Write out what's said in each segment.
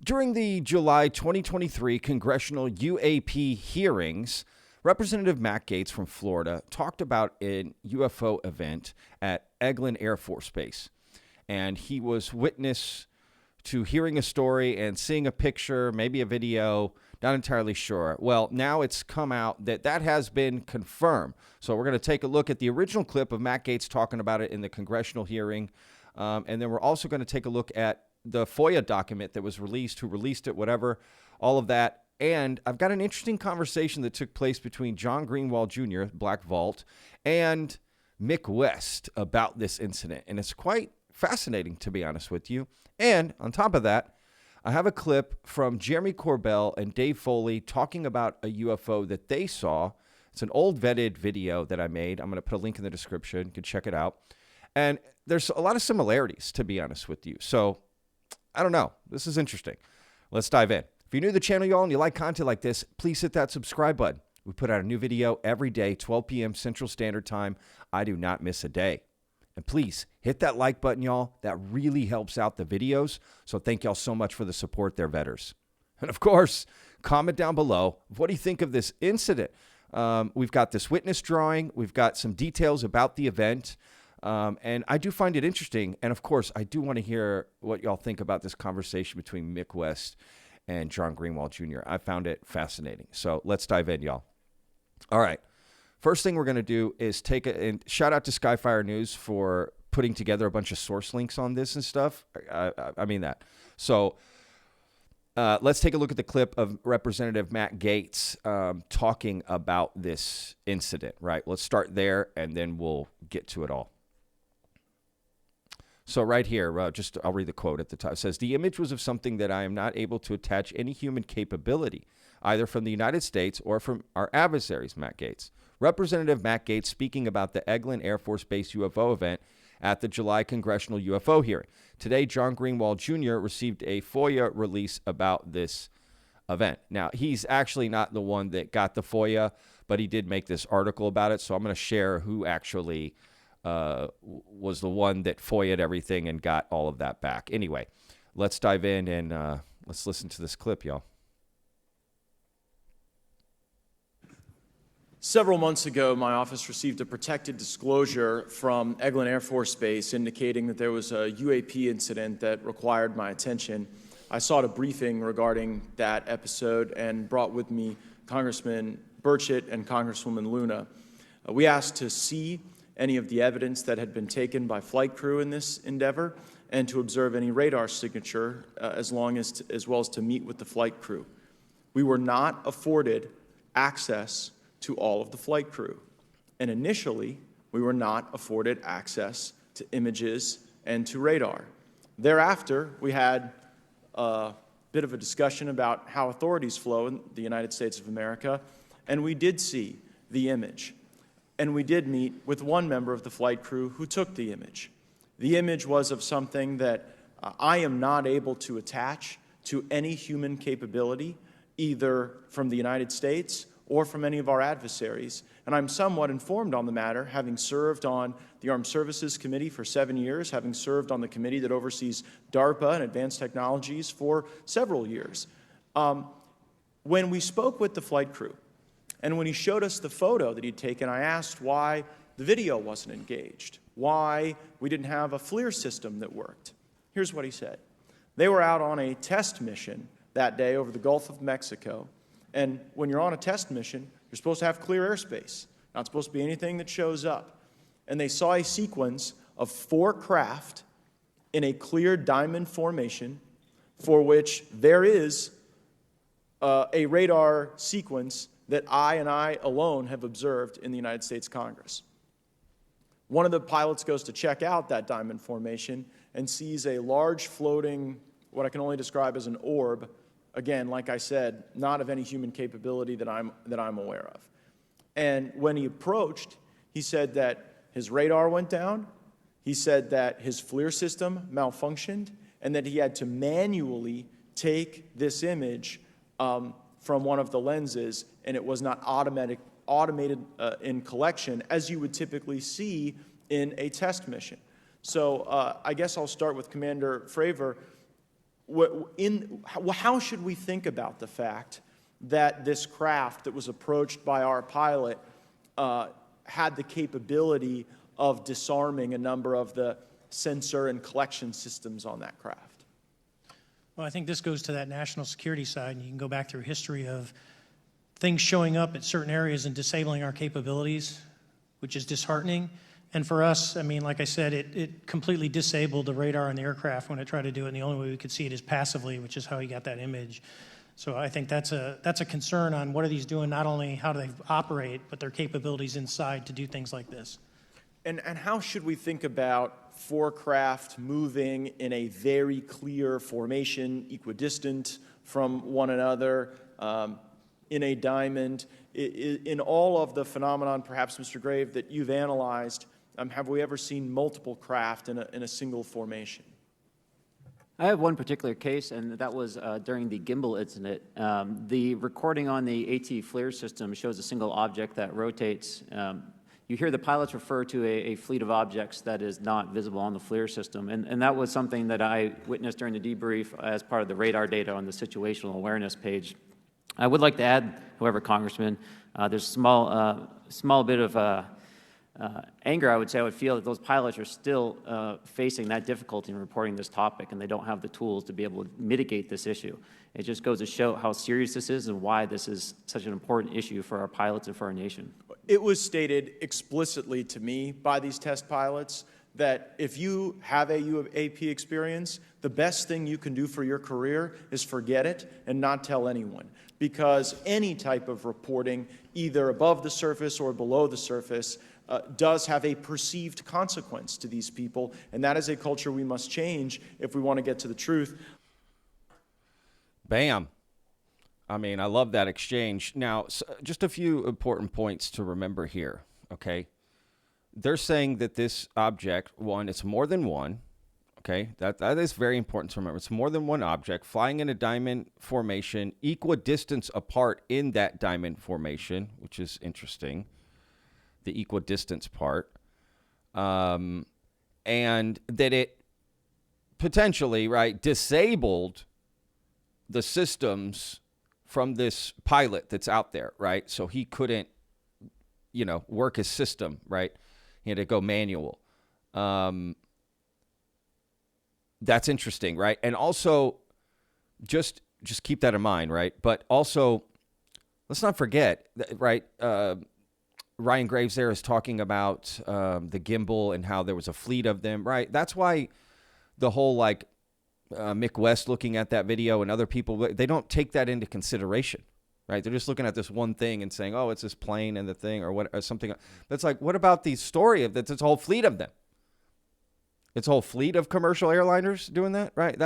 During the July 2023 congressional UAP hearings, Representative Matt Gaetz from Florida talked about a UFO event at Eglin Air Force Base. And he was witness to hearing a story and seeing a picture, maybe a video, not entirely sure. Well, now it's come out that that has been confirmed. So we're going to take a look at the original clip of Matt Gaetz talking about it in the congressional hearing. And then we're also going to take a look at the FOIA document that was released, who released it, whatever, all of that. And I've got an interesting conversation that took place between John Greenewald Jr., Black Vault, and Mick West about this incident. And it's quite fascinating, to be honest with you. And on top of that, I have a clip from Jeremy Corbell and Dave Foley talking about a UFO that they saw. It's an old vetted video that I made. I'm going to put a link in the description. You can check it out. And there's a lot of similarities, to be honest with you. So I don't know. This is interesting. Let's dive in. If you're new to the channel, y'all, and you like content like this, please hit that subscribe button. We put out a new video every day, 12 p.m. Central Standard Time. I do not miss a day. And please hit that like button, y'all. That really helps out the videos. So thank y'all so much for the support there, vetters. And of course, comment down below. What do you think of this incident? We've got this witness drawing. We've got some details about the event. And I do find it interesting. And of course, I do want to hear what y'all think about this conversation between Mick West and John Greenewald Jr. I found it fascinating. So let's dive in, y'all. All right. First thing we're going to do is and shout out to Skyfire News for putting together a bunch of source links on this and stuff. I mean that. So let's take a look at the clip of Representative Matt Gaetz talking about this incident, right? Let's start there, and then we'll get to it all. So right here, I'll read the quote at the top. It says, "The image was of something that I am not able to attach any human capability, either from the United States or from our adversaries," Matt Gaetz. Representative Matt Gaetz speaking about the Eglin Air Force Base UFO event at the July congressional UFO hearing. Today, John Greenewald Jr. received a FOIA release about this event. Now, he's actually not the one that got the FOIA, but he did make this article about it. So I'm going to share who actually was the one that FOIA'd everything and got all of that back. Anyway, let's dive in and let's listen to this clip, y'all. Several months ago, my office received a protected disclosure from Eglin Air Force Base indicating that there was a UAP incident that required my attention. I sought a briefing regarding that episode and brought with me Congressman Burchett and Congresswoman Luna. We asked to see any of the evidence that had been taken by flight crew in this endeavor and to observe any radar signature as well as to meet with the flight crew. We were not afforded access to all of the flight crew. And initially, we were not afforded access to images and to radar. Thereafter, we had a bit of a discussion about how authorities flow in the United States of America, and we did see the image. And we did meet with one member of the flight crew who took the image. The image was of something that I am not able to attach to any human capability, either from the United States or from any of our adversaries. And I'm somewhat informed on the matter, having served on the Armed Services Committee for 7 years, having served on the committee that oversees DARPA and advanced technologies for several years. When we spoke with the flight crew, and when he showed us the photo that he'd taken, I asked why the video wasn't engaged, why we didn't have a FLIR system that worked. Here's what he said. They were out on a test mission that day over the Gulf of Mexico. And when you're on a test mission, you're supposed to have clear airspace. Not supposed to be anything that shows up. And they saw a sequence of 4 craft in a clear diamond formation for which there is a radar sequence that I alone have observed in the United States Congress. One of the pilots goes to check out that diamond formation and sees a large floating, what I can only describe as an orb. Again, like I said, not of any human capability that I'm aware of. And when he approached, he said that his radar went down, he said that his FLIR system malfunctioned, and that he had to manually take this image from one of the lenses, and it was not automated in collection, as you would typically see in a test mission. So I guess I'll start with Commander Fravor. how should we think about the fact that this craft that was approached by our pilot had the capability of disarming a number of the sensor and collection systems on that craft? Well, I think this goes to that national security side, and you can go back through history of things showing up at certain areas and disabling our capabilities, which is disheartening. And for us, I mean, like I said, it completely disabled the radar on the aircraft when it tried to do it, and the only way we could see it is passively, which is how he got that image. So I think that's a concern on what are these doing, not only how do they operate, but their capabilities inside to do things like this. And how should we think about four craft moving in a very clear formation, equidistant from one another, in a diamond? In all of the phenomenon, perhaps, Mr. Grave, that you've analyzed, have we ever seen multiple craft in a single formation? I have one particular case, and that was during the gimbal incident. The recording on the AT FLIR system shows a single object that rotates. You hear the pilots refer to a fleet of objects that is not visible on the FLIR system, and that was something that I witnessed during the debrief as part of the radar data on the situational awareness page. I would like to add, however, Congressman, there's a small bit of anger, I would say. I would feel that those pilots are still facing that difficulty in reporting this topic, and they don't have the tools to be able to mitigate this issue. It just goes to show how serious this is and why this is such an important issue for our pilots and for our nation. It was stated explicitly to me by these test pilots that if you have a UAP experience, the best thing you can do for your career is forget it and not tell anyone. Because any type of reporting, either above the surface or below the surface, does have a perceived consequence to these people, and that is a culture we must change if we want to get to the truth. Bam. I mean, I love that exchange. Now, just a few important points to remember here, okay? They're saying that this object, one, it's more than one, okay? That is very important to remember. It's more than one object flying in a diamond formation, equidistance apart in that diamond formation, which is interesting, the equidistance part, and that it potentially, right, disabled the systems from this pilot that's out there, right? So he couldn't, work his system, right? He had to go manual. That's interesting, right? And also, just keep that in mind, right? But also, let's not forget, right? Ryan Graves there is talking about the gimbal and how there was a fleet of them, right? That's why the whole, Mick West looking at that video and other people, they don't take that into consideration, right? They're just looking at this one thing and saying, oh, it's this plane and the thing or something. But it's like, what about the story of that? It's a whole fleet of them. It's a whole fleet of commercial airliners doing that, right?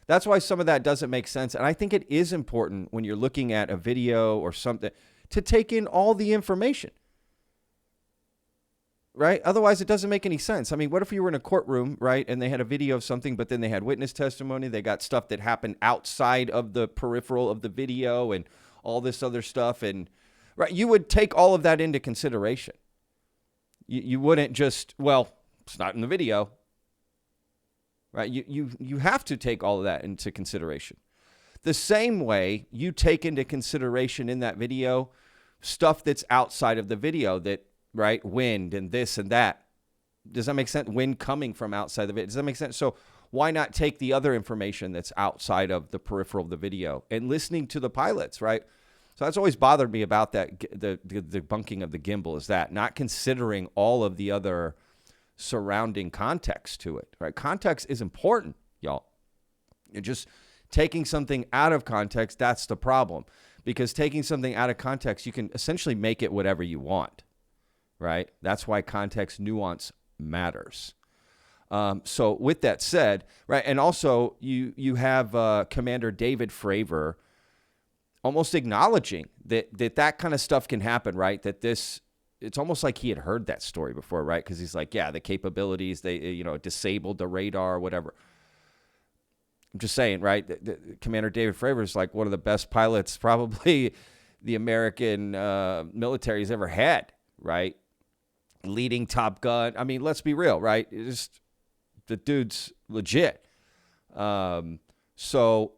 That's why some of that doesn't make sense. And I think it is important when you're looking at a video or something to take in all the information, right? Otherwise, it doesn't make any sense. I mean, what if you were in a courtroom, right, and they had a video of something, but then they had witness testimony, they got stuff that happened outside of the peripheral of the video and all this other stuff, and right, you would take all of that into consideration. You wouldn't just, well, it's not in the video, right? You have to take all of that into consideration. The same way you take into consideration in that video stuff that's outside of the video, that, right, wind and this and that. Does that make sense? Wind coming from outside of it. Does that make sense? So why not take the other information that's outside of the peripheral of the video and listening to the pilots, right? So that's always bothered me about that, the bunking of the gimbal, is that not considering all of the other surrounding context to it, right? Context is important, y'all. You're just taking something out of context, that's the problem. Because taking something out of context, you can essentially make it whatever you want, right? That's why context nuance matters. So with that said, right, and also you have Commander David Fravor almost acknowledging that kind of stuff can happen, right? That it's almost like he had heard that story before, right? Because he's like, yeah, the capabilities, they disabled the radar or whatever. I'm just saying, right? Commander David Fravor is like one of the best pilots probably the American military has ever had, right? Leading Top Gun. I mean, let's be real, right? The dude's legit. So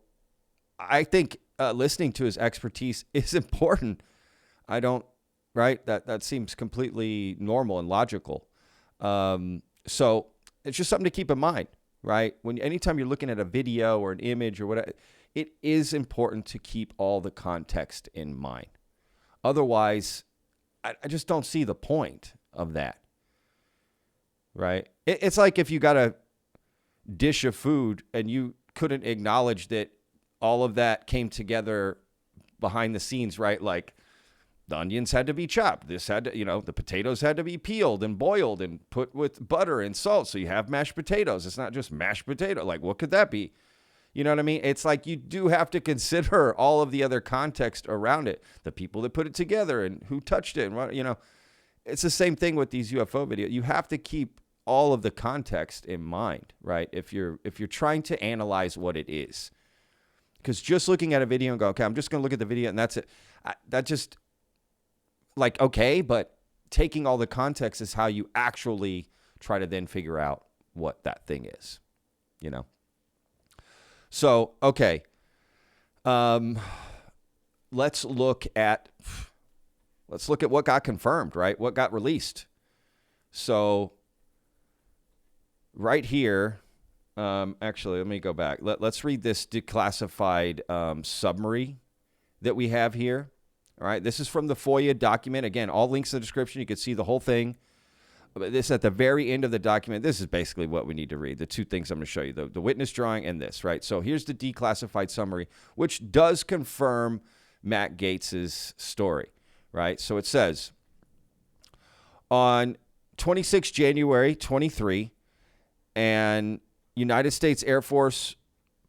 I think listening to his expertise is important. Right? That seems completely normal and logical. So it's just something to keep in mind, right? Anytime you're looking at a video or an image or whatever, it is important to keep all the context in mind. Otherwise, I just don't see the point of that, right? It's like if you got a dish of food and you couldn't acknowledge that all of that came together behind the scenes, right? Like the onions had to be chopped. The potatoes had to be peeled and boiled and put with butter and salt. So you have mashed potatoes. It's not just mashed potato. Like, what could that be? You know what I mean? It's like you do have to consider all of the other context around it, the people that put it together and who touched it. And, it's the same thing with these UFO videos. You have to keep all of the context in mind, right? If you're trying to analyze what it is. Because just looking at a video and go, okay, I'm just going to look at the video and that's it. That just, like, okay, but taking all the context is how you actually try to then figure out what that thing is, So, okay. Let's look at what got confirmed, right? What got released. So right here, actually, let me go back. Let's read this declassified summary that we have here. All right, this is from the FOIA document. Again, all links in the description. You can see the whole thing. But this at the very end of the document, this is basically what we need to read. The two things I'm going to show you, the witness drawing and this, right? So here's the declassified summary, which does confirm Matt Gaetz's story, right? So it says, on 26 January 23, an United States Air Force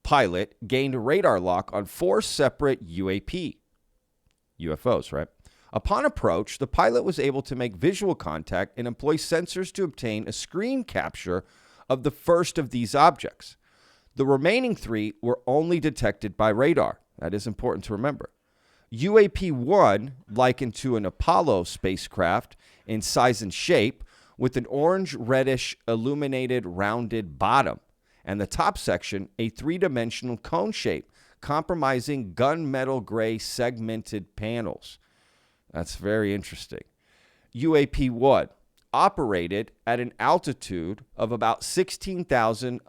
pilot gained radar lock on 4 separate UFOs, right? Upon approach, the pilot was able to make visual contact and employ sensors to obtain a screen capture of the first of these objects. The remaining 3 were only detected by radar. That is important to remember. UAP-1, likened to an Apollo spacecraft in size and shape, with an orange-reddish illuminated rounded bottom, and the top section a 3-dimensional cone shape, comprising gunmetal gray segmented panels. That's very interesting. UAP-1 operated at an altitude of about 16,000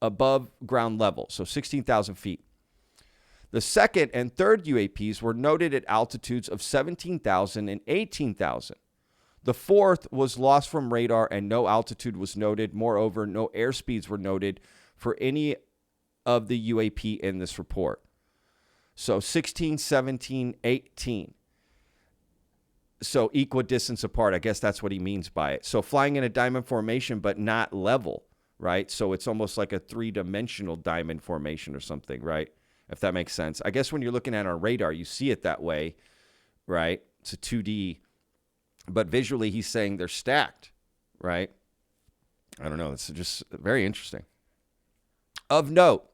above ground level, so 16,000 feet. The second and third UAPs were noted at altitudes of 17,000 and 18,000. The fourth was lost from radar and no altitude was noted. Moreover, no airspeeds were noted for any of the UAP in this report. So 16, 17, 18. So equidistance apart. I guess that's what he means by it. So flying in a diamond formation, but not level, right? So it's almost like a 3-dimensional diamond formation or something, right? If that makes sense. I guess when you're looking at our radar, you see it that way, right? It's a 2D. But visually, he's saying they're stacked, right? I don't know. It's just very interesting. Of note,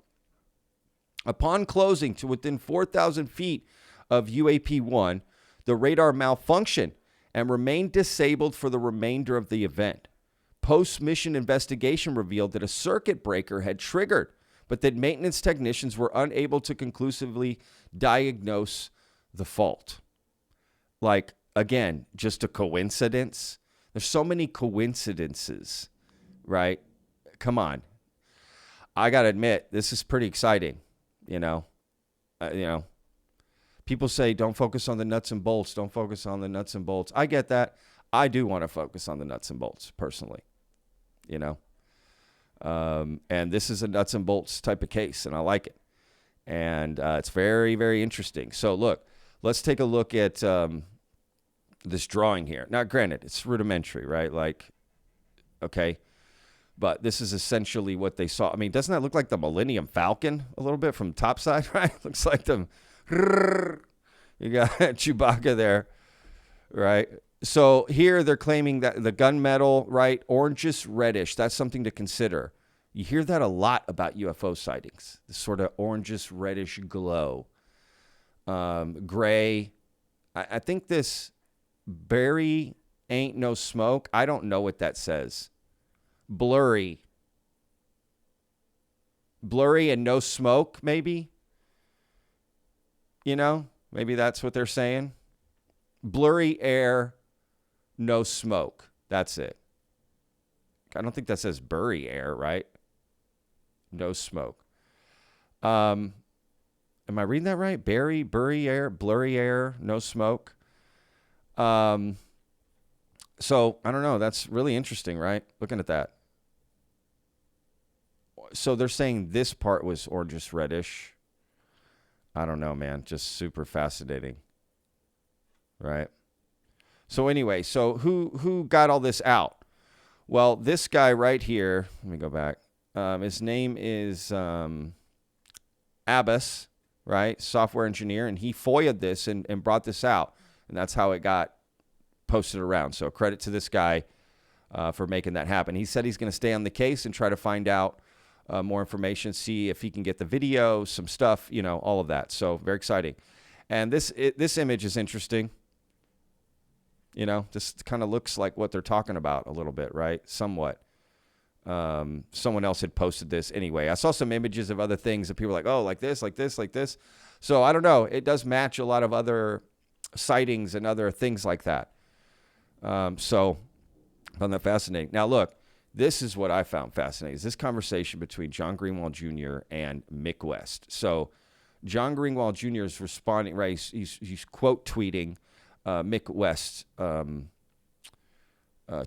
upon closing to within 4,000 feet of UAP-1, the radar malfunctioned and remained disabled for the remainder of the event. Post-mission investigation revealed that a circuit breaker had triggered, but that maintenance technicians were unable to conclusively diagnose the fault. Like, again, just a coincidence? There's so many coincidences, right? Come on. I got to admit, this is pretty exciting, People say, don't focus on the nuts and bolts. Don't focus on the nuts and bolts. I get that. I do want to focus on the nuts and bolts, personally, and this is a nuts and bolts type of case, and I like it. And it's very, very interesting. So, look, let's take a look at this drawing here. Now, granted, it's rudimentary, right? Like, okay. But this is essentially what they saw. I mean, doesn't that look like the Millennium Falcon a little bit from topside, right? Looks like them. You got Chewbacca there, right? So here they're claiming that the gunmetal, right, orangish reddish, that's something to consider. You hear that a lot about UFO sightings, this sort of orangish reddish glow. Gray. I think this berry ain't no smoke. I don't know what that says. Blurry. blurry and no smoke, maybe. You know, maybe that's what they're saying. Blurry air, no smoke. That's it. I don't think that says blurry air, right? No smoke. Am I reading that right? Blurry air, no smoke. So I don't know. That's really interesting, right? Looking at that. So they're saying this part was orangish reddish. I don't know, man. Just super fascinating. Right? So anyway, so who got all this out? Well, this guy right here, let me go back. His name is Abbas, right? Software engineer, and he FOIA'd this and brought this out. And that's how it got posted around. So credit to this guy for making that happen. He said he's going to stay on the case and try to find out more information, see if he can get the video, some stuff, you know, all of that. So very exciting. And this image is interesting. You know, this kind of looks like what they're talking about a little bit, right? Somewhat. Someone else had posted this anyway. I saw some images of other things that people were like, oh, like this, like this, like this. So I don't know. It does match a lot of other sightings and other things like that. So I found that fascinating. Now, look, this is what I found fascinating, is this conversation between John Greenewald Jr. and Mick West. So John Greenewald Jr. is responding, right? He's quote tweeting Mick West's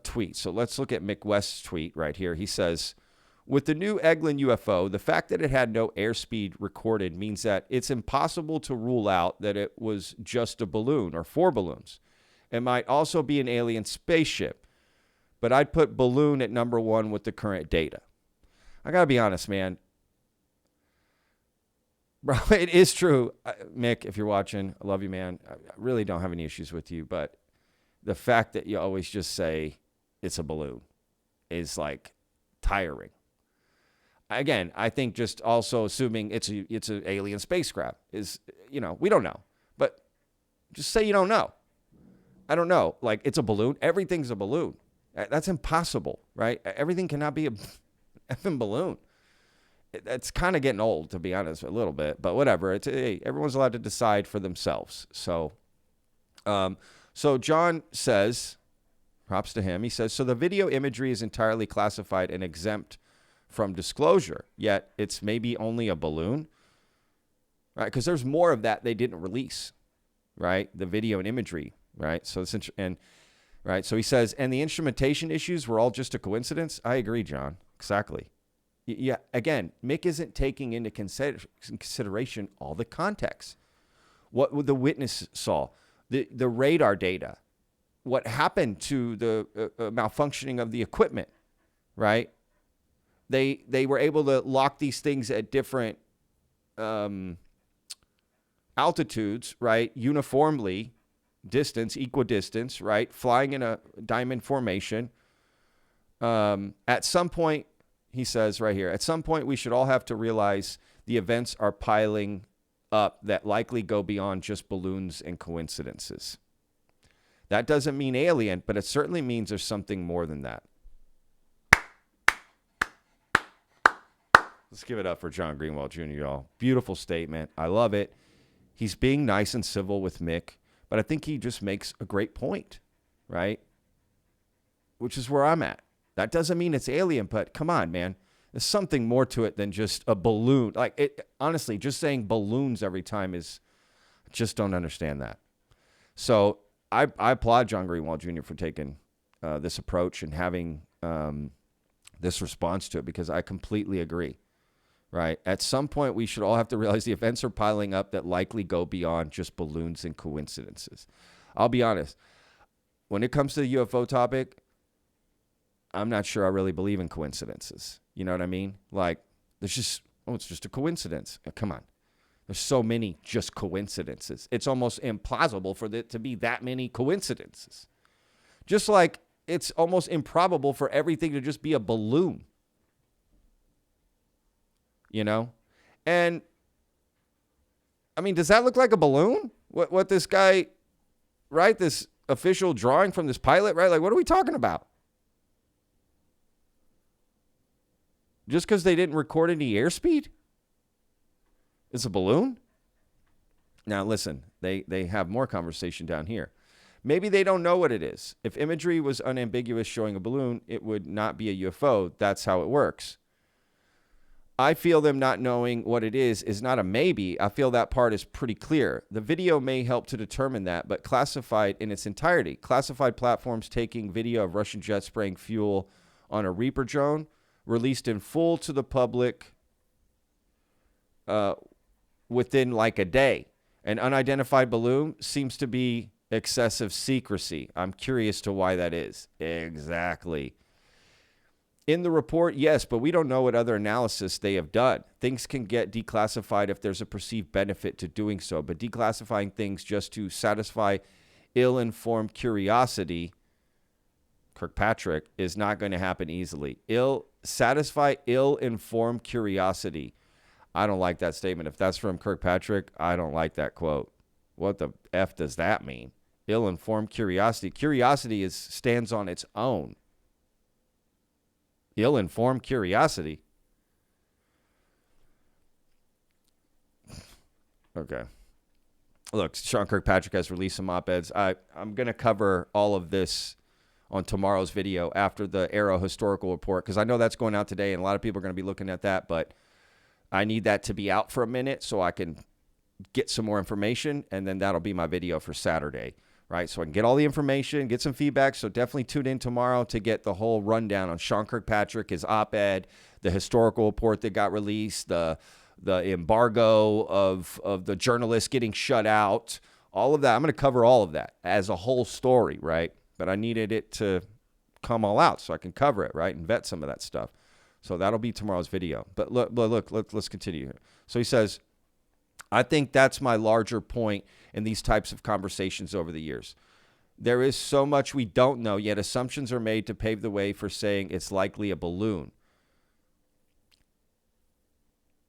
tweet. So let's look at Mick West's tweet right here. He says, with the new Eglin UFO, the fact that it had no airspeed recorded means that it's impossible to rule out that it was just a balloon or 4 balloons. It might also be an alien spaceship, but I'd put balloon at number 1 with the current data. I got to be honest, man. Bro, it is true. Mick, if you're watching, I love you, man. I really don't have any issues with you, but the fact that you always just say it's a balloon is like tiring. Again, I think just also assuming it's an alien spacecraft is, you know, we don't know, but just say you don't know. I don't know. Like, it's a balloon. Everything's a balloon. That's impossible, right? Everything cannot be a effing balloon. It's kind of getting old, to be honest, a little bit, but whatever. Hey, everyone's allowed to decide for themselves. So, so John says, props to him. He says, so the video imagery is entirely classified and exempt from disclosure, yet it's maybe only a balloon, right? Because there's more of that they didn't release, right? The video and imagery, right? So it's right. So he says, and the instrumentation issues were all just a coincidence. I agree, John. Exactly. Yeah. Again, Mick isn't taking into consideration all the context. What the witness saw, the radar data, what happened to the malfunctioning of the equipment, right? They were able to lock these things at different altitudes, right? Uniformly, equidistance, right? Flying in a diamond formation. At some point, he says right here, at some point we should all have to realize the events are piling up that likely go beyond just balloons and coincidences. That doesn't mean alien, but it certainly means there's something more than that. Let's give it up for John Greenewald Jr., y'all. Beautiful statement. I love it. He's being nice and civil with Mick, but I think he just makes a great point, right? Which is where I'm at. That doesn't mean it's alien, but come on, man. There's something more to it than just a balloon. Like, it, honestly, just saying balloons every time is, I just don't understand that. So I applaud John Greenewald Jr. for taking this approach and having this response to it, because I completely agree. Right. At some point, we should all have to realize the events are piling up that likely go beyond just balloons and coincidences. I'll be honest. When it comes to the UFO topic, I'm not sure I really believe in coincidences. You know what I mean? Like, there's just, it's just a coincidence. Come on. There's so many just coincidences. It's almost implausible for there to be that many coincidences. Just like it's almost improbable for everything to just be a balloon. You know? And, I mean, does that look like a balloon? What this guy, right? This official drawing from this pilot, right? Like, what are we talking about? Just because they didn't record any airspeed? It's a balloon? Now, listen, they have more conversation down here. Maybe they don't know what it is. If imagery was unambiguous showing a balloon, it would not be a UFO. That's how it works. I feel them not knowing what it is not a maybe. I feel that part is pretty clear. The video may help to determine that, but classified in its entirety. Classified platforms taking video of Russian jets spraying fuel on a Reaper drone, released in full to the public within like a day. An unidentified balloon seems to be excessive secrecy. I'm curious to why that is. Exactly. In the report, yes, but we don't know what other analysis they have done. Things can get declassified if there's a perceived benefit to doing so, but declassifying things just to satisfy ill-informed curiosity, Kirkpatrick, is not going to happen easily. Satisfy ill-informed curiosity. I don't like that statement. If that's from Kirkpatrick, I don't like that quote. What the F does that mean? Ill-informed curiosity. Curiosity stands on its own. Ill-informed curiosity. Okay. Look, Sean Kirkpatrick has released some op-eds. I'm going to cover all of this on tomorrow's video after the Arrow historical report, because I know that's going out today, and a lot of people are going to be looking at that, but I need that to be out for a minute so I can get some more information, and then that'll be my video for Saturday, right? So I can get all the information, get some feedback. So definitely tune in tomorrow to get the whole rundown on Sean Kirkpatrick, his op-ed, the historical report that got released, the embargo of the journalists getting shut out, all of that. I'm going to cover all of that as a whole story, right? But I needed it to come all out so I can cover it, right, and vet some of that stuff. So that'll be tomorrow's video. But look, let's continue here. So he says, I think that's my larger point in these types of conversations over the years. There is so much we don't know, yet assumptions are made to pave the way for saying it's likely a balloon.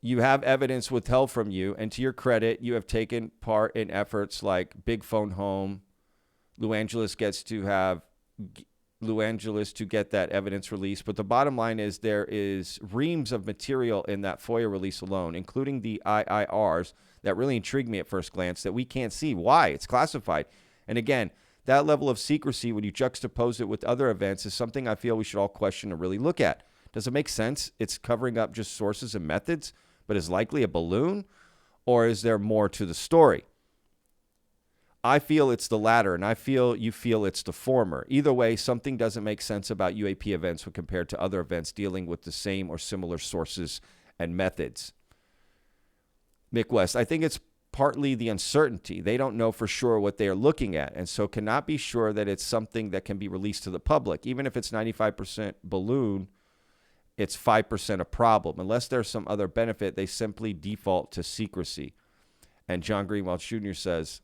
You have evidence withheld from you, and to your credit, you have taken part in efforts like Big Phone Home. Los Angeles to get that evidence released. But the bottom line is there is reams of material in that FOIA release alone, including the IIRs, that really intrigued me at first glance that we can't see. Why? It's classified. And again, that level of secrecy, when you juxtapose it with other events, is something I feel we should all question and really look at. Does it make sense? It's covering up just sources and methods, but is likely a balloon? Or is there more to the story? I feel it's the latter, and I feel you feel it's the former. Either way, something doesn't make sense about UAP events when compared to other events dealing with the same or similar sources and methods. Mick West, I think it's partly the uncertainty. They don't know for sure what they are looking at, and so cannot be sure that it's something that can be released to the public. Even if it's 95% balloon, it's 5% a problem. Unless there's some other benefit, they simply default to secrecy. And John Greenewald Jr. says,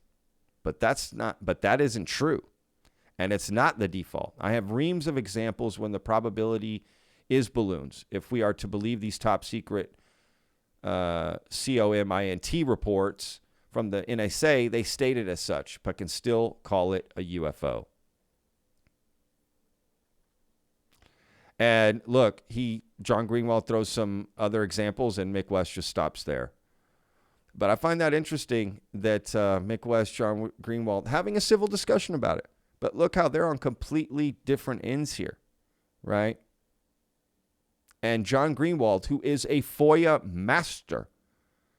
but that isn't true. And it's not the default. I have reams of examples when the probability is balloons. If we are to believe these top secret COMINT reports from the NSA, they state it as such, but can still call it a UFO. And look, John Greenewald throws some other examples, and Mick West just stops there. But I find that interesting that Mick West, John Greenewald, having a civil discussion about it. But look how they're on completely different ends here, right? And John Greenewald, who is a FOIA master,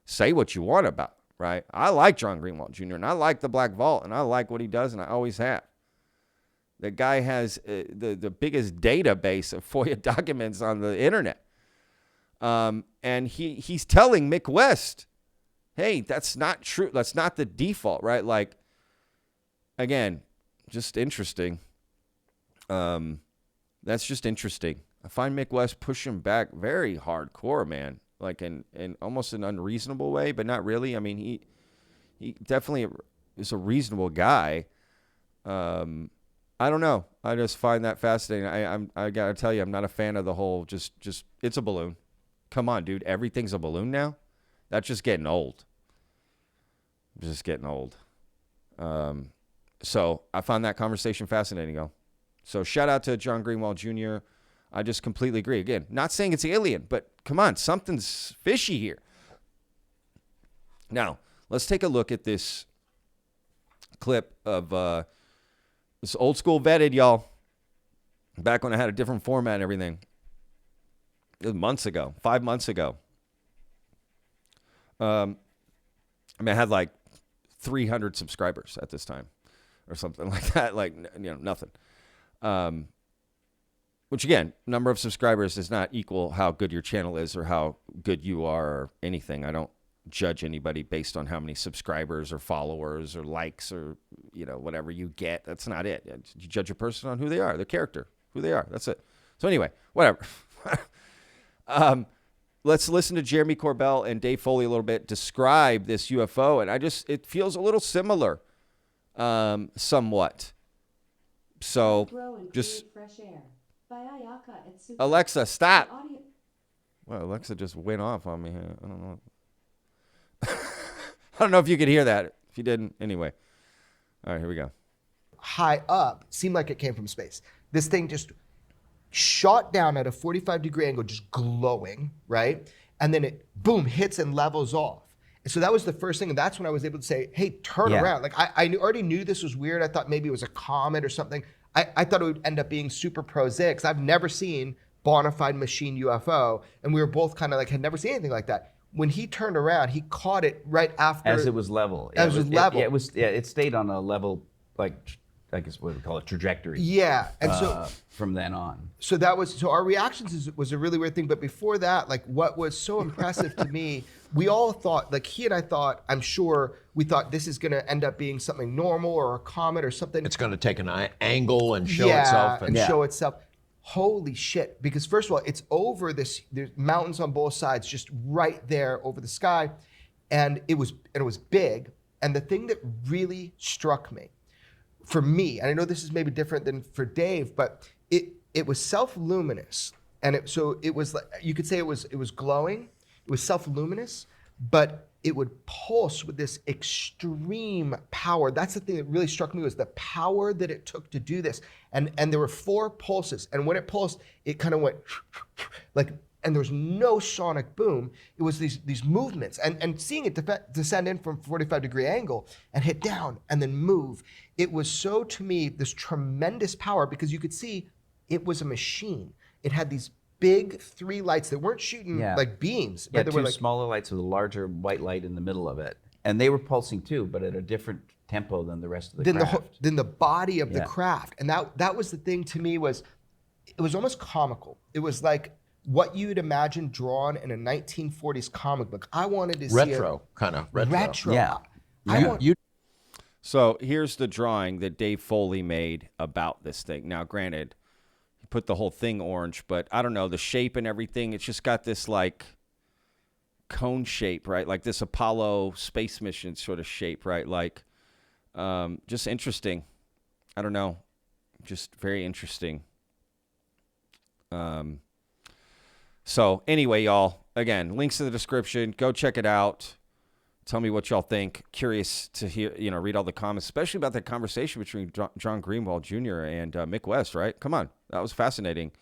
say what you want about, right? I like John Greenewald Jr., and I like the Black Vault, and I like what he does, and I always have. The guy has the biggest database of FOIA documents on the internet. And he's telling Mick West, hey, that's not true. That's not the default, right? Like, again, just interesting. That's just interesting. I find Mick West pushing back very hardcore, man. Like in almost an unreasonable way, but not really. I mean, he definitely is a reasonable guy. I don't know. I just find that fascinating. I gotta tell you, I'm not a fan of the whole just it's a balloon. Come on, dude. Everything's a balloon now? That's just getting old. Just getting old. So I found that conversation fascinating, though. So shout out to John Greenewald Jr. I just completely agree. Again, not saying it's alien, but come on, something's fishy here. Now, let's take a look at this clip of this old school vetted, y'all. Back when I had a different format and everything. It was months ago, 5 months ago. I had like 300 subscribers at this time or something like that. Like, nothing. Which, again, number of subscribers does not equal how good your channel is or how good you are or anything. I don't judge anybody based on how many subscribers or followers or likes or, whatever you get. That's not it. You judge a person on who they are, their character, who they are. That's it. So anyway, whatever. Let's listen to Jeremy Corbell and Dave Foley a little bit describe this UFO. And it feels a little similar, somewhat. So just... fresh air. Alexa, stop. Well, Alexa just went off on me. I don't know. I don't know if you could hear that. If you didn't, anyway. All right, here we go. High up, seemed like it came from space. This thing just shot down at a 45-degree angle, just glowing, right? And then it, boom, hits and levels off. And so that was the first thing, and that's when I was able to say, hey, turn around. Like, I already knew this was weird. I thought maybe it was a comet or something. I thought it would end up being super prosaic, because I've never seen bona fide machine UFO, and we were both kind of like, had never seen anything like that. When he turned around, he caught it right after. As it was level. As it was level. It stayed on a level, like, I guess what we call a trajectory. Yeah, and so from then on. So our reactions was a really weird thing. But before that, like, what was so impressive to me, we all thought, like, he and I thought, I'm sure we thought this is going to end up being something normal or a comet or something. It's going to take an angle and show itself. And show itself. Holy shit! Because first of all, it's over this. There's mountains on both sides, just right there over the sky, and it was big. And the thing that really struck me, for me, and I know this is maybe different than for Dave, but it was self-luminous, and it was like, you could say it was glowing. It was self-luminous, but it would pulse with this extreme power. That's the thing that really struck me, was the power that it took to do this. And there were 4 pulses, and when it pulsed, it kind of went like, and there was no sonic boom. It was these movements, and seeing it descend in from 45-degree angle and hit down and then move. It was so, to me, this tremendous power, because you could see it was a machine. It had these big 3 lights that weren't shooting like beams, but they were like smaller lights with a larger white light in the middle of it, and they were pulsing too, but at a different tempo than the rest of the craft. Than the body of the craft. And that was the thing to me, was it was almost comical. It was like what you'd imagine drawn in a 1940s comic book. I wanted to see retro. Yeah. So here's the drawing that Dave Foley made about this thing. Now, granted, he put the whole thing orange, but I don't know, the shape and everything, it's just got this like cone shape, right? Like this Apollo space mission sort of shape, right? Like, just interesting. I don't know. Just very interesting. So anyway, y'all, again, links in the description. Go check it out. Tell me what y'all think. Curious to hear, read all the comments, especially about that conversation between John Greenewald Jr. and Mick West, right? Come on. That was fascinating.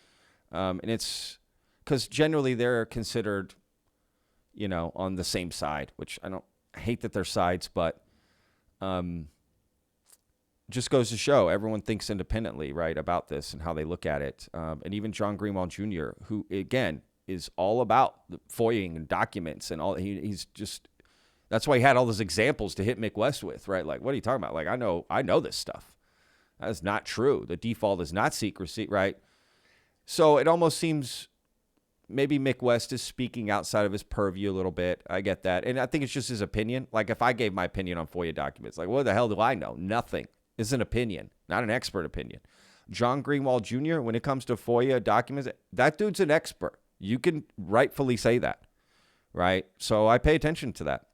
And it's because generally they're considered, on the same side, which I hate that they're sides, but just goes to show everyone thinks independently, right, about this and how they look at it. And even John Greenewald Jr., who, again, is all about the FOIAing and documents and all. He's just, that's why he had all those examples to hit Mick West with, right? Like, what are you talking about? Like, I know this stuff. That is not true. The default is not secrecy, right? So it almost seems maybe Mick West is speaking outside of his purview a little bit. I get that. And I think it's just his opinion. Like, if I gave my opinion on FOIA documents, like, what the hell do I know? Nothing. It's an opinion, not an expert opinion. John Greenewald Jr., when it comes to FOIA documents, that dude's an expert. You can rightfully say that, right? So I pay attention to that.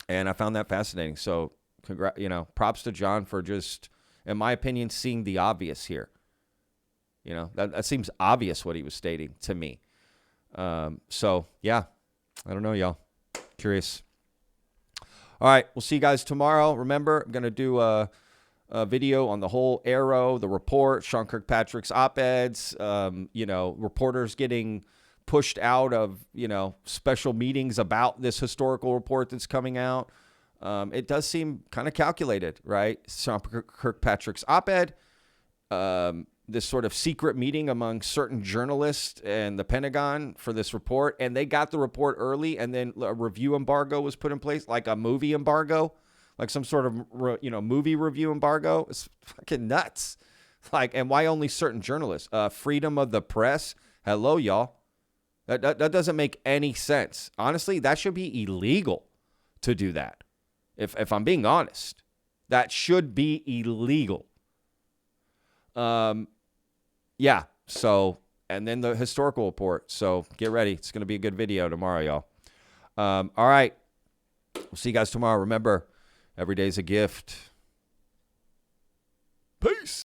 And I found that fascinating. So, props to John for just, in my opinion, seeing the obvious here. That seems obvious what he was stating to me. So, yeah, I don't know, y'all. Curious. All right, we'll see you guys tomorrow. Remember, I'm going to do a video on the whole Arrow, the report, Sean Kirkpatrick's op-eds, reporters getting pushed out of, special meetings about this historical report that's coming out. It does seem kind of calculated, right? Sean Kirkpatrick's op-ed, this sort of secret meeting among certain journalists and the Pentagon for this report, and they got the report early, and then a review embargo was put in place, like a movie embargo, like some sort of movie review embargo. It's fucking nuts. And why only certain journalists? Freedom of the press. Hello, y'all. That doesn't make any sense. Honestly, that should be illegal to do that. If I'm being honest, that should be illegal. Yeah. So, and then the historical report. So get ready. It's going to be a good video tomorrow, y'all. All right. We'll see you guys tomorrow. Remember, every day's a gift. Peace.